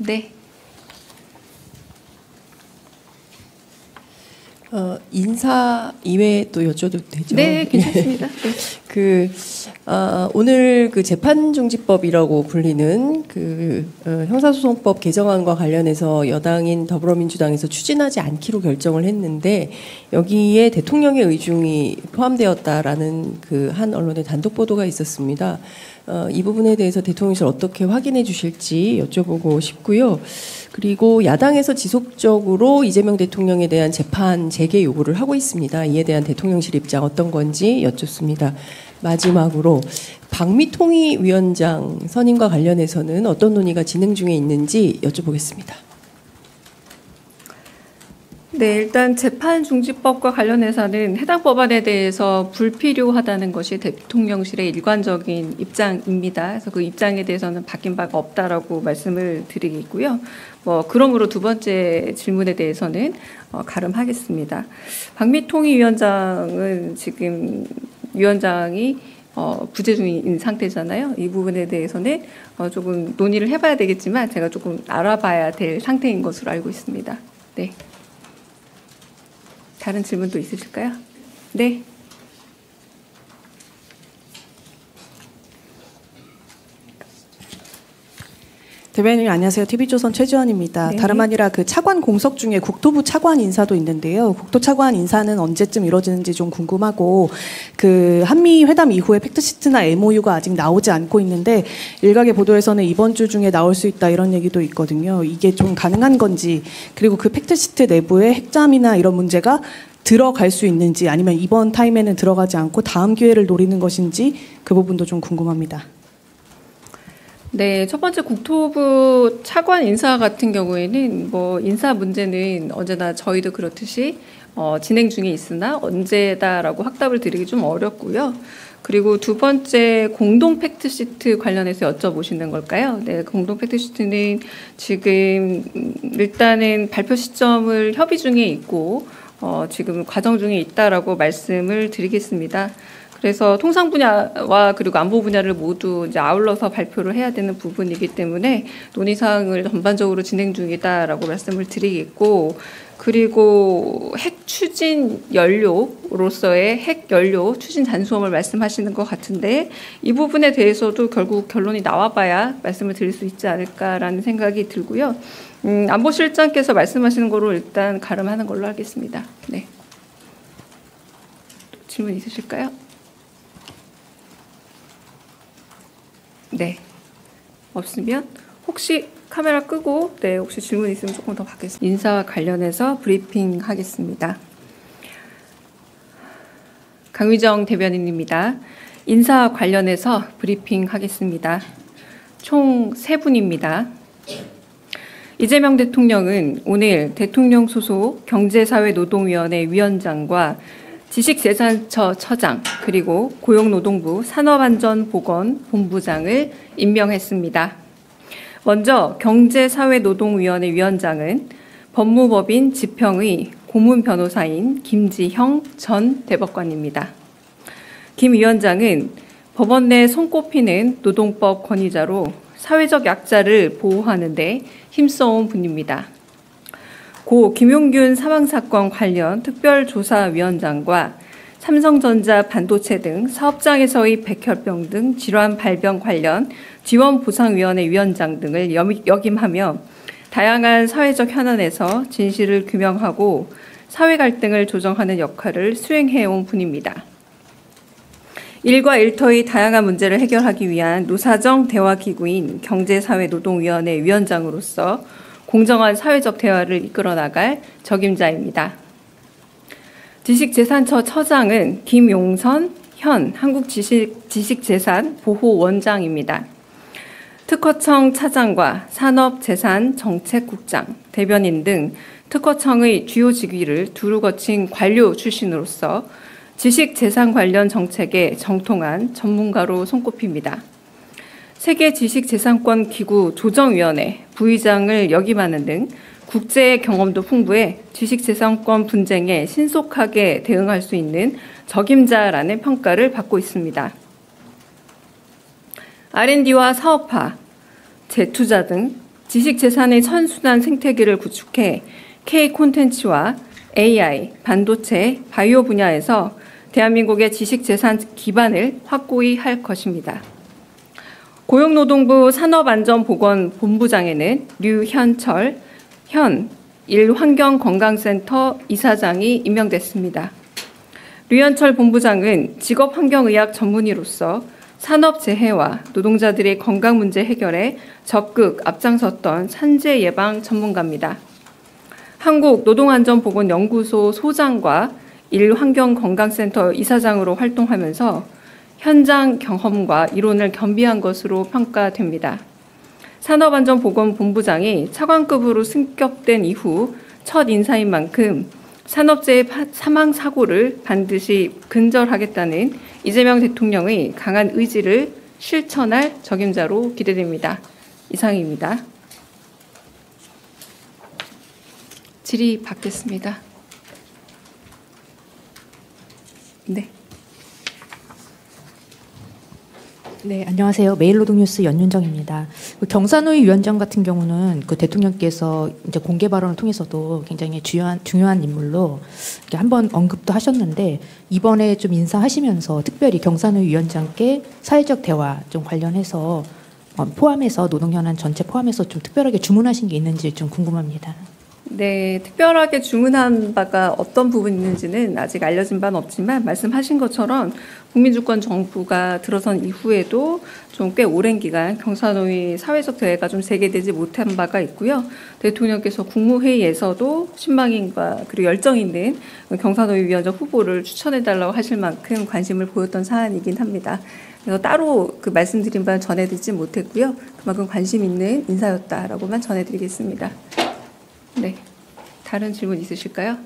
네. 인사 이외에 또 여쭤도 되죠? 네, 괜찮습니다. 네. 오늘 그 재판중지법이라고 불리는 형사소송법 개정안과 관련해서 여당인 더불어민주당에서 추진하지 않기로 결정을 했는데 여기에 대통령의 의중이 포함되었다라는 한 언론의 단독 보도가 있었습니다. 이 부분에 대해서 대통령실 어떻게 확인해 주실지 여쭤보고 싶고요. 그리고 야당에서 지속적으로 이재명 대통령에 대한 재판 재개 요구를 하고 있습니다. 이에 대한 대통령실 입장 어떤 건지 여쭙습니다. 마지막으로 방미통일위원장 선임과 관련해서는 어떤 논의가 진행 중에 있는지 여쭤보겠습니다. 네, 일단 재판중지법과 관련해서는 해당 법안에 대해서 불필요하다는 것이 대통령실의 일관적인 입장입니다. 그래서 그 입장에 대해서는 바뀐 바가 없다라고 말씀을 드리겠고요. 그러므로 두 번째 질문에 대해서는 가름하겠습니다. 방미통일위원장은 지금 위원장이 부재 중인 상태잖아요. 이 부분에 대해서는 조금 논의를 해봐야 되겠지만 제가 조금 알아봐야 될 상태인 것으로 알고 있습니다. 네. 다른 질문도 있으실까요? 네. 대변인님 안녕하세요. TV조선 최지원입니다. 네. 다름 아니라 그 차관 공석 중에 국토부 차관 인사도 있는데요. 국토 차관 인사는 언제쯤 이루어지는지 좀 궁금하고 그 한미 회담 이후에 팩트시트나 MOU가 아직 나오지 않고 있는데 일각의 보도에서는 이번 주 중에 나올 수 있다 이런 얘기도 있거든요. 이게 좀 가능한 건지 그리고 그 팩트시트 내부에 핵잠이나 이런 문제가 들어갈 수 있는지 아니면 이번 타임에는 들어가지 않고 다음 기회를 노리는 것인지 그 부분도 좀 궁금합니다. 네, 첫 번째 국토부 차관 인사 같은 경우에는 인사 문제는 언제나 저희도 그렇듯이 진행 중에 있으나 언제다라고 확답을 드리기 좀 어렵고요. 그리고 두 번째 공동 팩트시트 관련해서 여쭤보시는 걸까요? 네, 공동 팩트시트는 지금 일단은 발표 시점을 협의 중에 있고 지금 과정 중에 있다라고 말씀을 드리겠습니다. 그래서 통상 분야와 그리고 안보 분야를 모두 이제 아울러서 발표를 해야 되는 부분이기 때문에 논의 사항을 전반적으로 진행 중이다라고 말씀을 드리겠고, 그리고 핵 추진 연료로서의 핵 연료 추진 잔수험을 말씀하시는 것 같은데 이 부분에 대해서도 결국 결론이 나와봐야 말씀을 드릴 수 있지 않을까라는 생각이 들고요. 안보실장께서 말씀하시는 거로 일단 가름하는 걸로 하겠습니다. 네. 질문 있으실까요? 네. 없으면 혹시 카메라 끄고 혹시 질문 있으면 조금 더 받겠습니다. 인사와 관련해서 브리핑 하겠습니다. 강휘정 대변인입니다. 인사와 관련해서 브리핑 하겠습니다. 총 3분입니다. 이재명 대통령은 오늘 대통령 소속 경제사회노동위원회 위원장과 지식재산처 처장 그리고 고용노동부 산업안전보건본부장을 임명했습니다. 먼저 경제사회노동위원회 위원장은 법무법인 지평의 고문 변호사인 김지형 전 대법관입니다. 김 위원장은 법원 내 손꼽히는 노동법 권위자로 사회적 약자를 보호하는 데 힘써온 분입니다. 고 김용균 사망사건 관련 특별조사위원장과 삼성전자 반도체 등 사업장에서의 백혈병 등 질환 발병 관련 지원보상위원회 위원장 등을 역임하며 다양한 사회적 현안에서 진실을 규명하고 사회 갈등을 조정하는 역할을 수행해온 분입니다. 일과 일터의 다양한 문제를 해결하기 위한 노사정 대화기구인 경제사회노동위원회 위원장으로서 공정한 사회적 대화를 이끌어 나갈 적임자입니다. 지식재산처 처장은 김용선 현 한국지식재산보호원장입니다. 특허청 차장과 산업재산정책국장, 대변인 등 특허청의 주요 직위를 두루 거친 관료 출신으로서 지식재산 관련 정책에 정통한 전문가로 손꼽힙니다. 세계지식재산권 기구 조정위원회 부의장을 역임하는 등 국제 경험도 풍부해 지식재산권 분쟁에 신속하게 대응할 수 있는 적임자라는 평가를 받고 있습니다. R&D와 사업화, 재투자 등 지식재산의 선순환 생태계를 구축해 K 콘텐츠와 AI, 반도체, 바이오 분야에서 대한민국의 지식재산 기반을 확고히 할 것입니다. 고용노동부 산업안전보건본부장에는 류현철 현 일환경건강센터 이사장이 임명됐습니다. 류현철 본부장은 직업환경의학 전문의로서 산업재해와 노동자들의 건강 문제 해결에 적극 앞장섰던 산재 예방 전문가입니다. 한국노동안전보건연구소 소장과 일환경건강센터 이사장으로 활동하면서 현장 경험과 이론을 겸비한 것으로 평가됩니다. 산업안전보건본부장이 차관급으로 승격된 이후 첫 인사인 만큼 산업재해 사망 사고를 반드시 근절하겠다는 이재명 대통령의 강한 의지를 실천할 적임자로 기대됩니다. 이상입니다. 질의 받겠습니다. 네. 네, 안녕하세요. 매일노동뉴스 연윤정입니다. 경산의 위원장 같은 경우는 그 대통령께서 이제 공개 발언을 통해서도 굉장히 중요한 인물로 이렇게 한번 언급도 하셨는데 이번에 좀 인사하시면서 특별히 경산의 위원장께 사회적 대화 좀 관련해서 포함해서 노동현안 전체 포함해서 좀 특별하게 주문하신 게 있는지 좀 궁금합니다. 네, 특별하게 주문한 바가 어떤 부분이 있는지는 아직 알려진 바는 없지만 말씀하신 것처럼 국민주권 정부가 들어선 이후에도 좀 꽤 오랜 기간 경산의 사회적 대회가 좀 재개되지 못한 바가 있고요. 대통령께서 국무회의에서도 신망인과 그리고 열정 있는 경산의 위원장 후보를 추천해달라고 하실 만큼 관심을 보였던 사안이긴 합니다. 그래서 따로 그 말씀드린 바는 전해드리지 못했고요. 그만큼 관심 있는 인사였다라고만 전해드리겠습니다. 네, 다른 질문 있으실까요?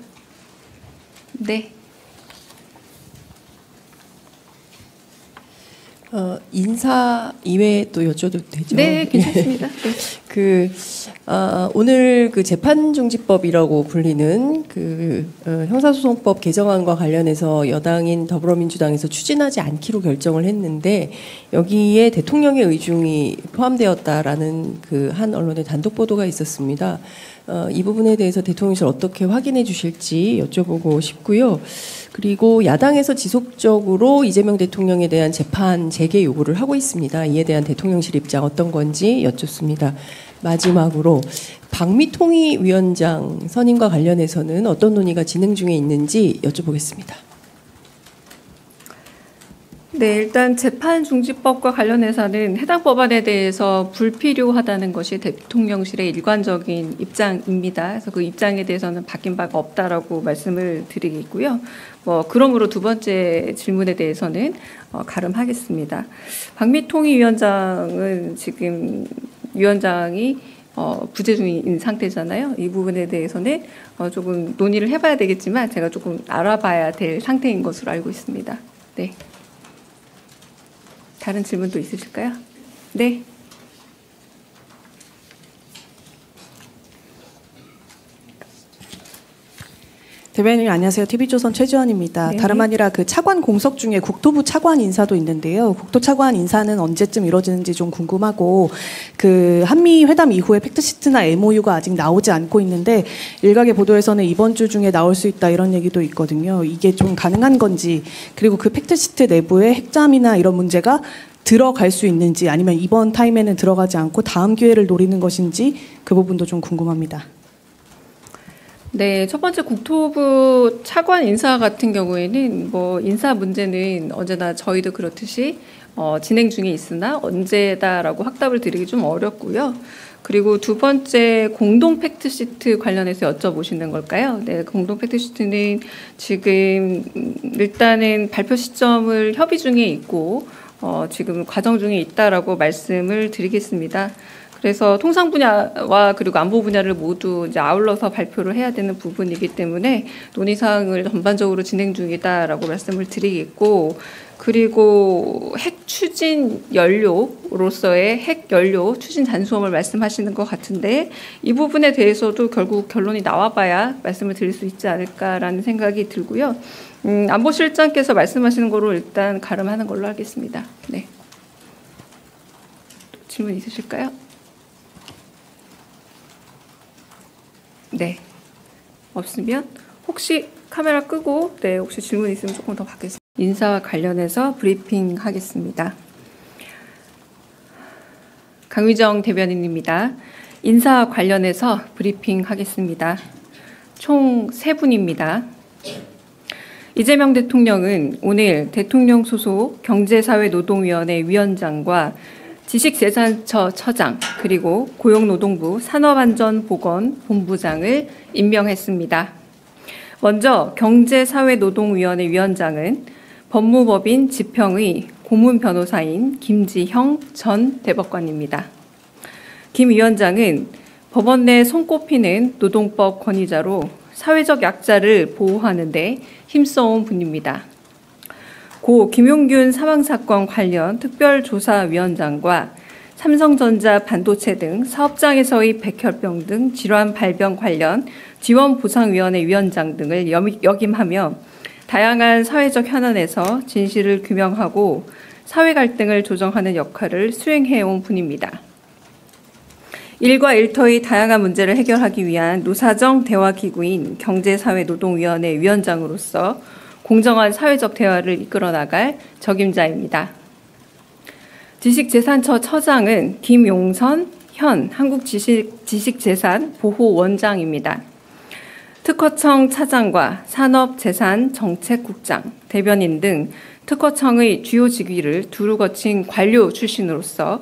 네. 인사 이외에 또 여쭤도 되죠? 네, 괜찮습니다. 네. 오늘 그 재판중지법이라고 불리는 형사소송법 개정안과 관련해서 여당인 더불어민주당에서 추진하지 않기로 결정을 했는데 여기에 대통령의 의중이 포함되었다라는 그 한 언론의 단독 보도가 있었습니다. 이 부분에 대해서 대통령실 어떻게 확인해 주실지 여쭤보고 싶고요. 그리고 야당에서 지속적으로 이재명 대통령에 대한 재판 재개 요구를 하고 있습니다. 이에 대한 대통령실 입장 어떤 건지 여쭙습니다. 마지막으로 박미통위 위원장 선임과 관련해서는 어떤 논의가 진행 중에 있는지 여쭤보겠습니다. 네, 일단 재판중지법과 관련해서는 해당 법안에 대해서 불필요하다는 것이 대통령실의 일관적인 입장입니다. 그래서 그 입장에 대해서는 바뀐 바가 없다라고 말씀을 드리겠고요. 그러므로 두 번째 질문에 대해서는 가름하겠습니다. 박미통위 위원장은 지금 위원장이 부재 중인 상태잖아요. 이 부분에 대해서는 조금 논의를 해봐야 되겠지만 제가 조금 알아봐야 될 상태인 것으로 알고 있습니다. 네. 다른 질문도 있으실까요? 네. 대변인님 안녕하세요. TV조선 최지원입니다. 네. 다름 아니라 그 차관 공석 중에 국토부 차관 인사도 있는데요. 국토 차관 인사는 언제쯤 이루어지는지 좀 궁금하고 그 한미 회담 이후에 팩트시트나 MOU가 아직 나오지 않고 있는데 일각의 보도에서는 이번 주 중에 나올 수 있다 이런 얘기도 있거든요. 이게 좀 가능한 건지 그리고 그 팩트시트 내부에 핵잠이나 이런 문제가 들어갈 수 있는지 아니면 이번 타임에는 들어가지 않고 다음 기회를 노리는 것인지 그 부분도 좀 궁금합니다. 네, 첫 번째 국토부 차관 인사 같은 경우에는 인사 문제는 언제나 저희도 그렇듯이 진행 중에 있으나 언제다라고 확답을 드리기 좀 어렵고요. 그리고 두 번째 공동 팩트시트 관련해서 여쭤보시는 걸까요? 네, 공동 팩트시트는 지금 일단은 발표 시점을 협의 중에 있고 지금 과정 중에 있다라고 말씀을 드리겠습니다. 그래서 통상 분야와 그리고 안보 분야를 모두 이제 아울러서 발표를 해야 되는 부분이기 때문에 논의 사항을 전반적으로 진행 중이다라고 말씀을 드리겠고, 그리고 핵 추진 연료로서의 핵 연료 추진 잔수험을 말씀하시는 것 같은데 이 부분에 대해서도 결국 결론이 나와봐야 말씀을 드릴 수 있지 않을까라는 생각이 들고요. 안보실장께서 말씀하시는 거로 일단 가름하는 걸로 하겠습니다. 네. 질문 있으실까요? 네. 없으면 혹시 카메라 끄고 혹시 질문 있으면 조금 더 받겠습니다. 인사와 관련해서 브리핑 하겠습니다. 강휘정 대변인입니다. 인사와 관련해서 브리핑 하겠습니다. 총 3분입니다. 이재명 대통령은 오늘 대통령 소속 경제사회노동위원회 위원장과 지식재산처 처장 그리고 고용노동부 산업안전보건본부장을 임명했습니다. 먼저 경제사회노동위원회 위원장은 법무법인 지평의 고문 변호사인 김지형 전 대법관입니다. 김 위원장은 법원 내 손꼽히는 노동법 권위자로 사회적 약자를 보호하는 데 힘써온 분입니다. 고 김용균 사망사건 관련 특별조사위원장과 삼성전자 반도체 등 사업장에서의 백혈병 등 질환 발병 관련 지원보상위원회 위원장 등을 역임하며 다양한 사회적 현안에서 진실을 규명하고 사회 갈등을 조정하는 역할을 수행해온 분입니다. 일과 일터의 다양한 문제를 해결하기 위한 노사정 대화기구인 경제사회노동위원회 위원장으로서 공정한 사회적 대화를 이끌어 나갈 적임자입니다. 지식재산처 처장은 김용선 현 한국지식재산보호원장입니다. 특허청 차장과 산업재산정책국장, 대변인 등 특허청의 주요 직위를 두루 거친 관료 출신으로서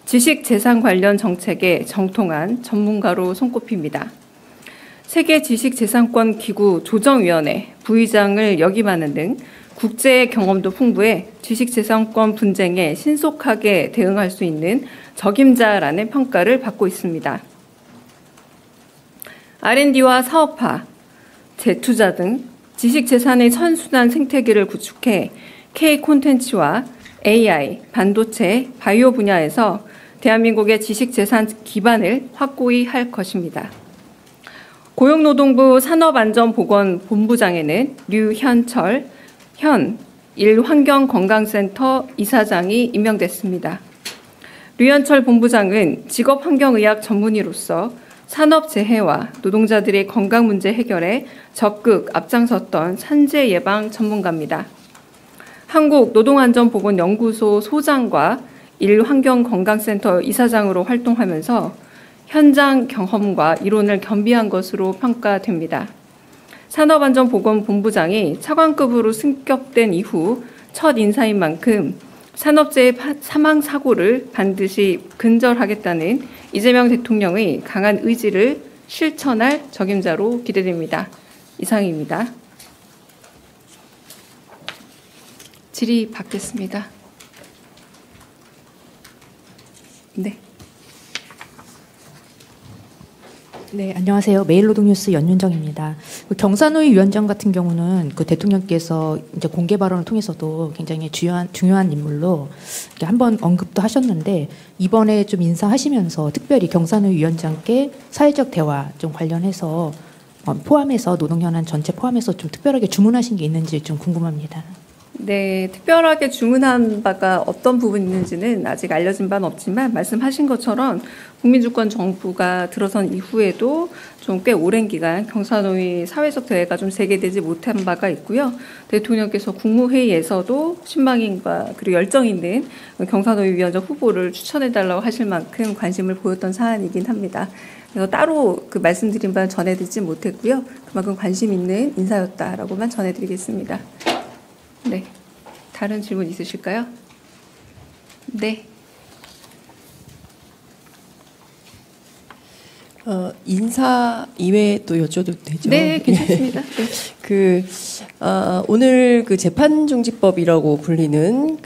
지식재산 관련 정책에 정통한 전문가로 손꼽힙니다. 세계지식재산권 기구 조정위원회 부의장을 역임하는 등 국제 경험도 풍부해 지식재산권 분쟁에 신속하게 대응할 수 있는 적임자라는 평가를 받고 있습니다. R&D와 사업화, 재투자 등 지식재산의 선순환 생태계를 구축해 K 콘텐츠와 AI, 반도체, 바이오 분야에서 대한민국의 지식재산 기반을 확고히 할 것입니다. 고용노동부 산업안전보건본부장에는 류현철 현 일환경건강센터 이사장이 임명됐습니다. 류현철 본부장은 직업환경의학 전문의로서 산업재해와 노동자들의 건강 문제 해결에 적극 앞장섰던 산재 예방 전문가입니다. 한국노동안전보건연구소 소장과 일환경건강센터 이사장으로 활동하면서 현장 경험과 이론을 겸비한 것으로 평가됩니다. 산업안전보건본부장이 차관급으로 승격된 이후 첫 인사인 만큼 산업재해 사망 사고를 반드시 근절하겠다는 이재명 대통령의 강한 의지를 실천할 적임자로 기대됩니다. 이상입니다. 질의 받겠습니다. 네. 네, 안녕하세요. 매일노동뉴스 연윤정입니다. 경산의 위원장 같은 경우는 대통령께서 이제 공개 발언을 통해서도 굉장히 중요한 인물로 한번 언급도 하셨는데 이번에 좀 인사하시면서 특별히 경산의 위원장께 사회적 대화 좀 관련해서 포함해서 노동현안 전체 포함해서 좀 특별하게 주문하신 게 있는지 좀 궁금합니다. 네, 특별하게 주문한 바가 어떤 부분이 있는지는 아직 알려진 바는 없지만 말씀하신 것처럼 국민주권 정부가 들어선 이후에도 좀 꽤 오랜 기간 경산의 사회적 대회가 좀 재개되지 못한 바가 있고요. 대통령께서 국무회의에서도 신망인과 그리고 열정 있는 경산의 위원장 후보를 추천해달라고 하실 만큼 관심을 보였던 사안이긴 합니다. 그래서 따로 말씀드린 바는 전해드리지 못했고요. 그만큼 관심 있는 인사였다라고만 전해드리겠습니다. 네, 다른 질문 있으실까요? 네. 인사 이외에 또 여쭤도 되죠? 네, 괜찮습니다. 네. 오늘 재판중지법이라고 불리는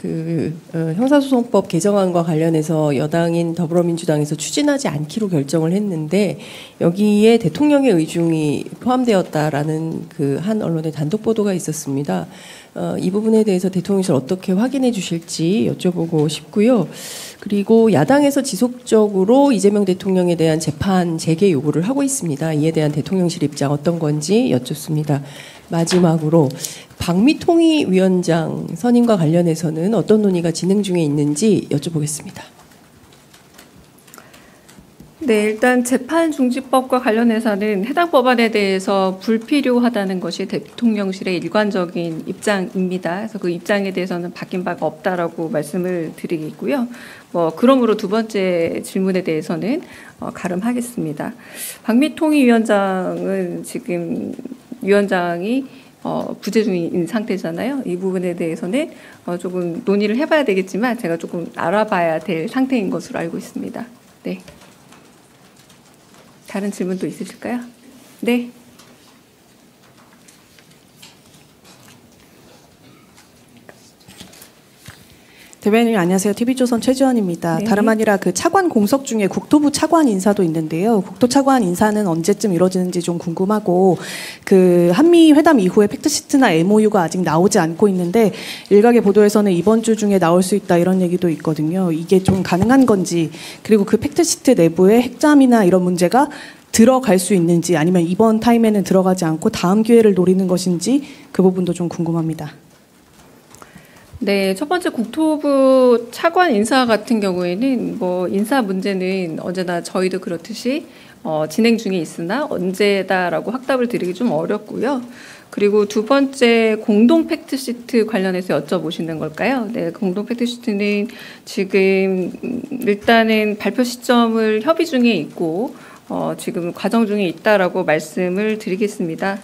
형사소송법 개정안과 관련해서 여당인 더불어민주당에서 추진하지 않기로 결정을 했는데 여기에 대통령의 의중이 포함되었다라는 한 언론의 단독 보도가 있었습니다. 이 부분에 대해서 대통령실 어떻게 확인해 주실지 여쭤보고 싶고요. 그리고 야당에서 지속적으로 이재명 대통령에 대한 재판 재개 요구를 하고 있습니다. 이에 대한 대통령실 입장 어떤 건지 여쭙습니다. 마지막으로 박미통위 위원장 선임과 관련해서는 어떤 논의가 진행 중에 있는지 여쭤보겠습니다. 네, 일단 재판중지법과 관련해서는 해당 법안에 대해서 불필요하다는 것이 대통령실의 일관적인 입장입니다. 그래서 그 입장에 대해서는 바뀐 바가 없다라고 말씀을 드리겠고요. 그러므로 두 번째 질문에 대해서는 가름하겠습니다. 박미통위원장은 지금 위원장이 부재 중인 상태잖아요. 이 부분에 대해서는 조금 논의를 해봐야 되겠지만 제가 조금 알아봐야 될 상태인 것으로 알고 있습니다. 네. 다른 질문도 있으실까요? 네. 대변인님 안녕하세요. TV조선 최지원입니다. 네. 다름 아니라 그 차관 공석 중에 국토부 차관 인사도 있는데요. 국토 차관 인사는 언제쯤 이루어지는지 좀 궁금하고 그 한미 회담 이후에 팩트시트나 MOU가 아직 나오지 않고 있는데 일각의 보도에서는 이번 주 중에 나올 수 있다 이런 얘기도 있거든요. 이게 좀 가능한 건지 그리고 그 팩트시트 내부에 핵잠이나 이런 문제가 들어갈 수 있는지 아니면 이번 타임에는 들어가지 않고 다음 기회를 노리는 것인지 그 부분도 좀 궁금합니다. 네, 첫 번째 국토부 차관 인사 같은 경우에는 인사 문제는 언제나 저희도 그렇듯이 진행 중에 있으나 언제다라고 확답을 드리기 좀 어렵고요. 그리고 두 번째 공동 팩트시트 관련해서 여쭤보시는 걸까요? 네, 공동 팩트시트는 지금 일단은 발표 시점을 협의 중에 있고 지금 과정 중에 있다라고 말씀을 드리겠습니다.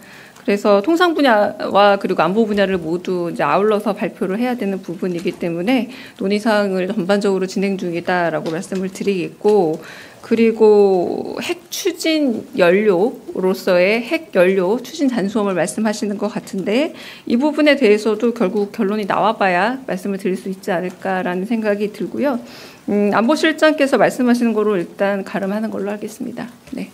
그래서 통상 분야와 그리고 안보 분야를 모두 이제 아울러서 발표를 해야 되는 부분이기 때문에 논의 사항을 전반적으로 진행 중이다라고 말씀을 드리겠고, 그리고 핵 추진 연료로서의 핵 연료 추진 잔수험을 말씀하시는 것 같은데 이 부분에 대해서도 결국 결론이 나와봐야 말씀을 드릴 수 있지 않을까라는 생각이 들고요. 안보실장께서 말씀하시는 거로 일단 가름하는 걸로 하겠습니다. 네.